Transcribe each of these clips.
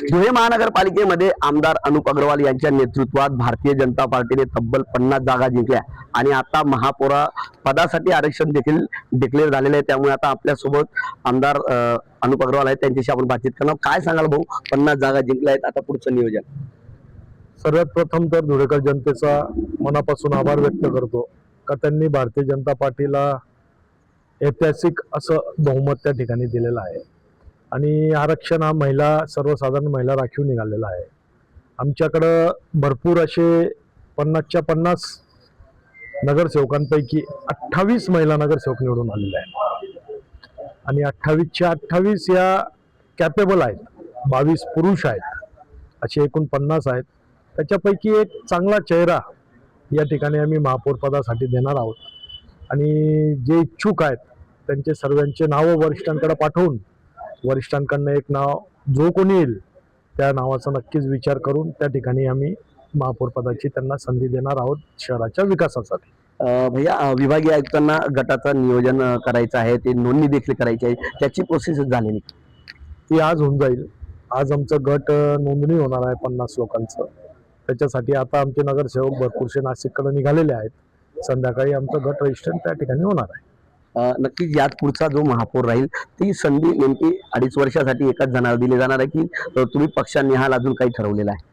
धुळे महानगरपालिकेमध्ये आमदार अनुप अग्रवाल यांच्या नेतृत्वात भारतीय जनता पार्टीने तब्बल 50 जागा जिंकल्या आणि आता महापौरा पदासाठी आरक्षण देखील डिक्लेअर झालेले आहे। त्यामुळे आता आपल्यासोबत आमदार अनुप अग्रवाल आहेत, त्यांच्याशी आपण बातचीत करणार। काय सांगाल भाऊ, 50 जागा जिंकल्या आहेत, आता पुढचं नियोजन? सर्वात प्रथम तर धुळेकर जनतेचा मनापासून आभार व्यक्त करतो का त्यांनी भारतीय जनता पार्टीला ऐतिहासिक असं बहुमत त्या ठिकाणी दिलेलं आहे आणि आरक्षण हा सर्वसाधारण महिला राखीव निघालेला आहे। आमच्याकडं भरपूर असे 50च्या 50 नगरसेवकांपैकी 28 महिला नगरसेवक निवडून आलेले आहेत आणि 28च्या 28 या कॅपेबल आहेत, 22 पुरुष आहेत, असे एकूण 50 आहेत। त्याच्यापैकी एक चांगला चेहरा या ठिकाणी आम्ही महापौर पदासाठी देणार आहोत आणि जे इच्छुक आहेत त्यांचे सर्वांचे नावं वरिष्ठांकडे पाठवून वरिष्ठांकडनं एक नाव जो कोणी येईल त्या नावाचा नक्कीच विचार करून त्या ठिकाणी आम्ही महापौर पदाची त्यांना संधी देणार आहोत शहराच्या विकासासाठी। भैया, विभागीय आयुक्तांना गटाचं नियोजन करायचं आहे, ते नोंदणी देखील करायची आहे, त्याची प्रोसेस झालेली ती आज होऊन जाईल। आज आमचं गट नोंदणी होणार आहे 50 लोकांचं। त्याच्यासाठी आता आमचे नगरसेवक भरपूरसे नाशिककडे निघालेले आहेत। संध्याकाळी आमचं गट रजिस्ट्रेशन त्या ठिकाणी होणार आहे। नक्कीच यात पुढचा जो महापौर राहील ती संधी नेमकी 2.5 वर्षासाठी एकाच जणाला दिली जाणार आहे की तुम्ही पक्षानिहाल अजून काही ठरवलेलं आहे?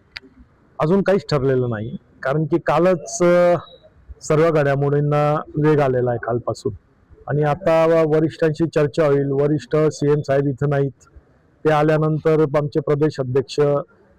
अजून काहीच ठरलेलं नाही, कारण की कालच सर्व घडामोडींना वेग आलेला आहे कालपासून आणि आता वरिष्ठांशी चर्चा होईल। वरिष्ठ CM साहेब इथं नाहीत, ते आल्यानंतर आमचे प्रदेश अध्यक्ष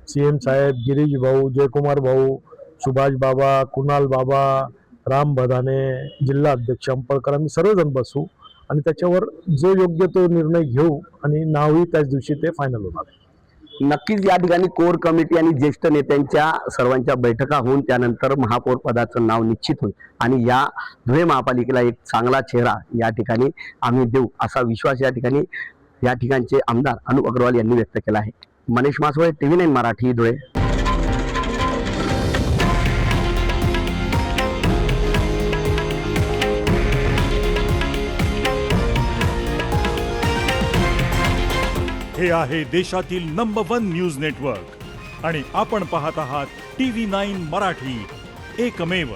CM साहेब, गिरीश भाऊ, जयकुमार भाऊ, सुभाष बाबा, कुणाल बाबा, राम भदाने, जिल्हा अध्यक्ष अंपळकर, आम्ही सर्वजण बसू आणि त्याच्यावर जो योग्य तो निर्णय घेऊ आणि नावही त्याच दिवशी ते फायनल होणार आहे। नक्कीच या ठिकाणी कोर कमिटी आणि ज्येष्ठ नेत्यांच्या सर्वांच्या बैठका होऊन त्यानंतर महापौर पदाचं नाव निश्चित होईल आणि या धुळे महापालिकेला एक चांगला चेहरा या ठिकाणी आम्ही देऊ असा विश्वास या ठिकाणचे आमदार अनुप अग्रवाल यांनी व्यक्त केला आहे। मनीष मासवळे, TV9 मराठी, धुळे। हे आहे देशातील नंबर 1 न्यूज नेटवर्क आणि आपण पाहत आहात TV9 मराठी, एकमेव।